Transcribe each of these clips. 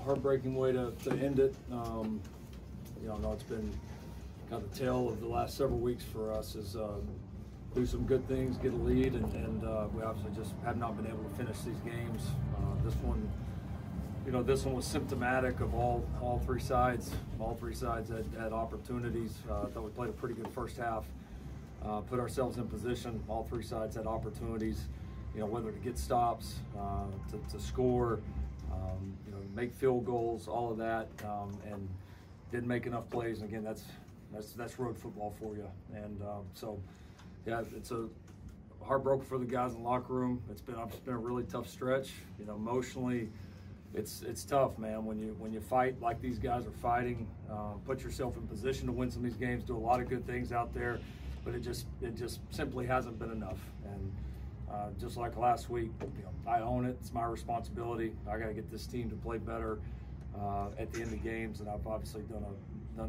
heartbreaking way to end it. I know it's been kind of the tale of the last several weeks for us is do some good things, get a lead, and we obviously just have not been able to finish these games. This one was symptomatic of all three sides. All three sides had opportunities. I thought we played a pretty good first half, put ourselves in position. All three sides had opportunities, whether to get stops, to score, make field goals, all of that, and didn't make enough plays. And again, that's road football for you. And yeah, it's a heartbroken for the guys in the locker room. It's been a really tough stretch. Emotionally, it's tough, man. When you fight like these guys are fighting, put yourself in position to win some of these games, do a lot of good things out there, but it just simply hasn't been enough. And just like last week, I own it. It's my responsibility. I got to get this team to play better at the end of games, and I've obviously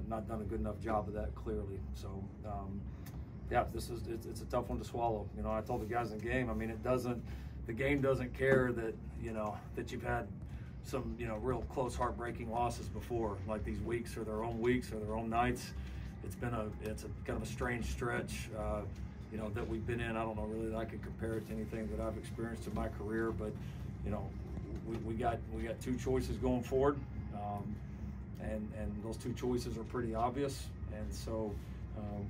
not done a good enough job of that, clearly. So yeah, it's a tough one to swallow. I told the guys in the game, the game doesn't care that that you've had some real close, heartbreaking losses before. Like, these weeks are their own weeks or their own nights. It's a kind of a strange stretch that we've been in. I don't know really that I could compare it to anything that I've experienced in my career, but we got two choices going forward, and those two choices are pretty obvious. And so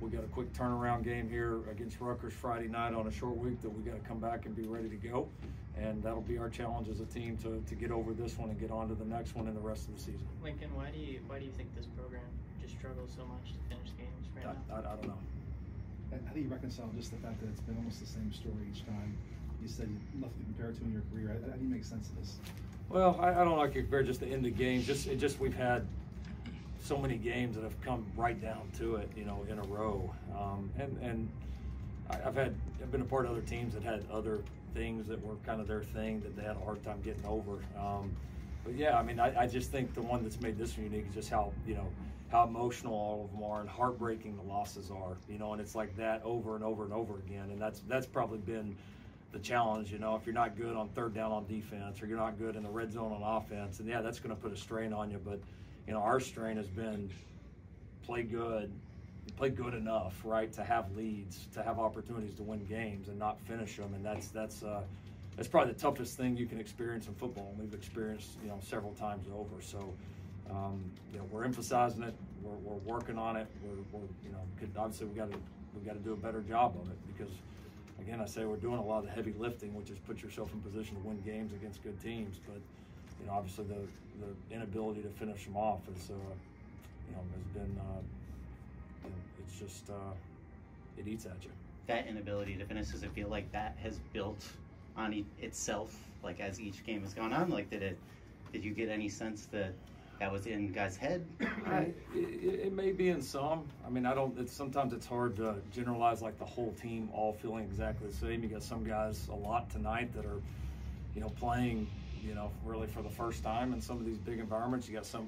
we got a quick turnaround game here against Rutgers Friday night on a short week that we got to come back and be ready to go. And that'll be our challenge as a team to get over this one and get on to the next one in the rest of the season. Lincoln, why do you think this program just struggles so much to finish games right now? I don't know. How do you reconcile just the fact that it's been almost the same story each time? You said nothing to compare to in your career. How do you make sense of this? Well, I don't like to compare just the end of games. Just we've had so many games that have come right down to it, in a row. And I've been a part of other teams that had other things that were kind of their thing that they had a hard time getting over. But yeah, I just think the one that's made this one unique is just how emotional all of them are and heartbreaking the losses are, and it's like that over and over and over again. And that's probably been the challenge, if you're not good on third down on defense, or you're not good in the red zone on offense, and yeah, that's going to put a strain on you. But our strain has been play good enough, right, to have leads, to have opportunities to win games and not finish them. And that's probably the toughest thing you can experience in football, and we've experienced several times over. So we're emphasizing it, we're working on it. Obviously we got to do a better job of it, because again, I say we're doing a lot of the heavy lifting, which is put yourself in position to win games against good teams. But obviously the inability to finish them off has been it's just it eats at you. That inability to finish, does it feel like that has built on itself, like as each game has gone on? Like, did you get any sense that was in guys' head? It may be in some. Sometimes it's hard to generalize like the whole team all feeling exactly the same. You got some guys a lot tonight that are, playing, really for the first time in some of these big environments. We got some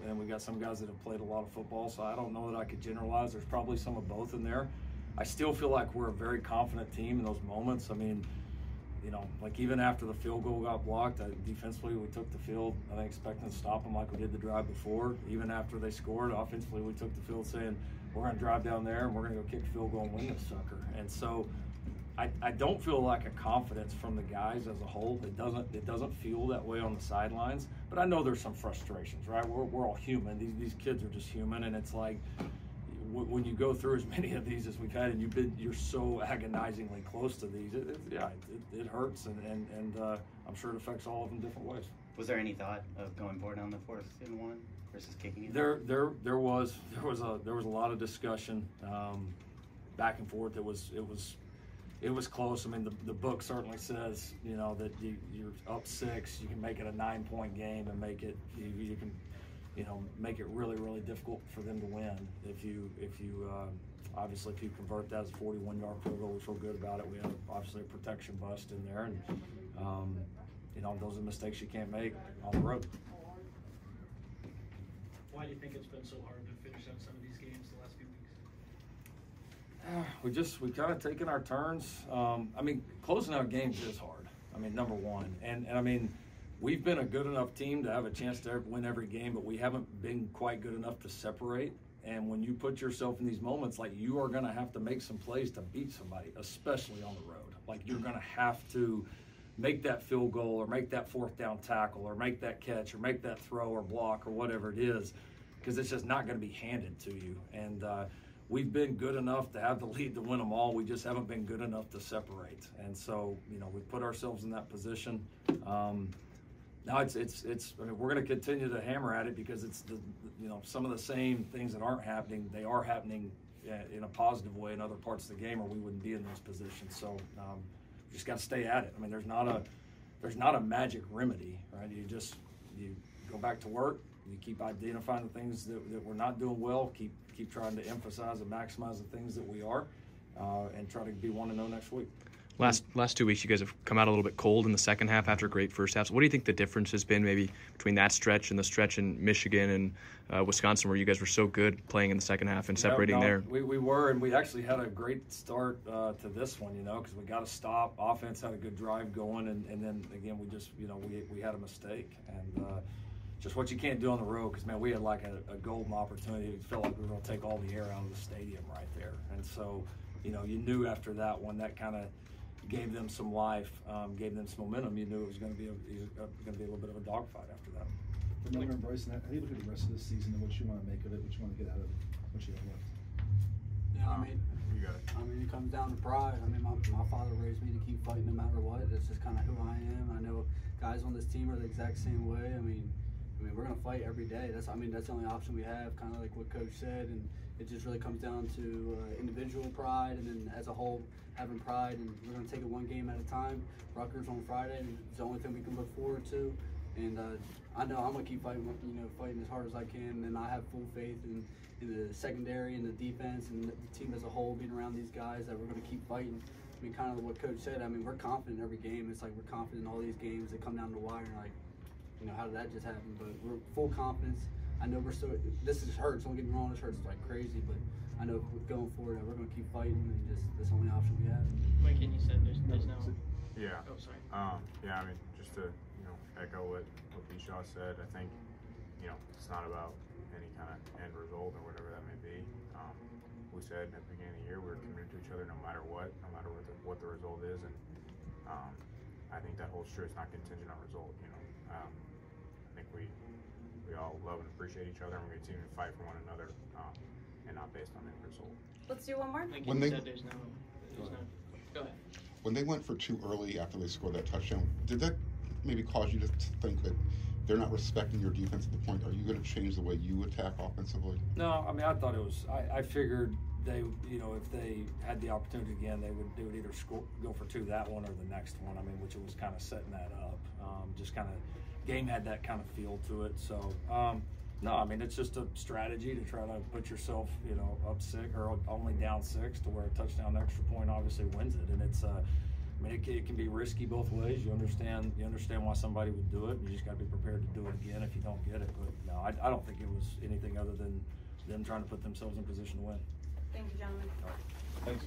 guys that have played a lot of football. So I don't know that I could generalize. There's probably some of both in there. I still feel like we're a very confident team in those moments. Like even after the field goal got blocked, defensively we took the field, I think, expecting to stop them like we did the drive before. Even after they scored, offensively we took the field saying, we're going to drive down there and we're going to go kick a field goal and win this sucker. And so I don't feel like a confidence from the guys as a whole. It doesn't feel that way on the sidelines. But I know there's some frustrations, right? We're all human. These kids are just human, and it's like, when you go through as many of these as we've had, and you're so agonizingly close to these, it hurts, and I'm sure it affects all of them different ways. Was there any thought of going forward on the 4th and 1 versus kicking it? There was a lot of discussion back and forth. It was close. The book certainly says that you're up 6, you can make it a 9-point game and make it you can make it really, really difficult for them to win. If you obviously, if you convert that as a 41-yard field goal, we feel good about it. We have obviously a protection bust in there, and those are mistakes you can't make on the road. Why do you think it's been so hard to finish out some of these games the last few weeks? We've kind of taken our turns. Closing out games is hard. Number one, and we've been a good enough team to have a chance to win every game, but we haven't been quite good enough to separate. And when you put yourself in these moments, like, you are going to have to make some plays to beat somebody, especially on the road. Like, you're going to have to make that field goal or make that fourth down tackle or make that catch or make that throw or block or whatever it is, because it's just not going to be handed to you. And we've been good enough to have the lead to win them all. We just haven't been good enough to separate. And so, you know, we put ourselves in that position. Now it's I mean, we're going to continue to hammer at it, because it's you know, some of the same things that aren't happening, they are happening in a positive way in other parts of the game, or we wouldn't be in those positions. So we just got to stay at it. I mean, there's not a magic remedy, right? You go back to work. You keep identifying the things that we're not doing well. Keep trying to emphasize and maximize the things that we are, and try to be 1-0 next week. Last 2 weeks, you guys have come out a little bit cold in the second half after great first halves. What do you think the difference has been maybe between that stretch and the stretch in Michigan and Wisconsin, where you guys were so good playing in the second half and separating there? We were, and we actually had a great start to this one, you know, because we got a stop. Offense had a good drive going, and then again we just, you know, we had a mistake, and just what you can't do on the road, because man, we had like a golden opportunity. It felt like we were going to take all the air out of the stadium right there, and so, you know, you knew after that one that kind of gave them some life, gave them some momentum. You knew it was going to be a little bit of a dogfight after that. For Miller and Bryson, how do you look at the rest of this season and what you want to make of it, what you want to get out of it, what you have left? Yeah, I mean, it comes down to pride. I mean, my father raised me to keep fighting no matter what. That's just kind of who I am. I know guys on this team are the exact same way. I mean, we're gonna fight every day. That's the only option we have. Kind of like what Coach said, and it just really comes down to individual pride, and then as a whole having pride. And we're gonna take it one game at a time. Rutgers on Friday, and it's the only thing we can look forward to. And I know I'm gonna keep fighting, fighting as hard as I can. And I have full faith in the secondary and the defense and the team as a whole, being around these guys, that we're gonna keep fighting. I mean, kind of what Coach said. I mean, we're confident in every game. It's like we're confident in all these games that come down to the wire. Like, you know, how did that just happen? But we're full confidence. I know we're still. This just hurts. Don't get me wrong. This hurts like crazy. But I know going forward that we're going to keep fighting, and just that's the only option we have. Lincoln, you said there's no. Yeah. Oh, sorry. Yeah. I mean, just to echo what B. Shaw said. I think it's not about any kind of end result or whatever that may be. We said at the beginning of the year we were committed to each other no matter what the result is, and I think that holds true. It's not contingent on result. I think we all love and appreciate each other, and we continue to fight for one another, and not based on any result. Let's do one more. Lincoln said there's no. Go ahead. When they went for two early after they scored that touchdown, did that maybe cause you to think that they're not respecting your defense at the point? Are you going to change the way you attack offensively? No, I mean, I thought it was. I figured they, if they had the opportunity again, they would either go for two that one or the next one. I mean, which it was kind of setting that up. Just kind of game had that kind of feel to it. So no, I mean, it's just a strategy to try to put yourself, up 6 or only down 6 to where a touchdown extra point obviously wins it. And it's I mean, it can be risky both ways. You understand why somebody would do it, and you just got to be prepared to do it again if you don't get it. But no, I don't think it was anything other than them trying to put themselves in position to win. Thank you, gentlemen. All right. Thanks.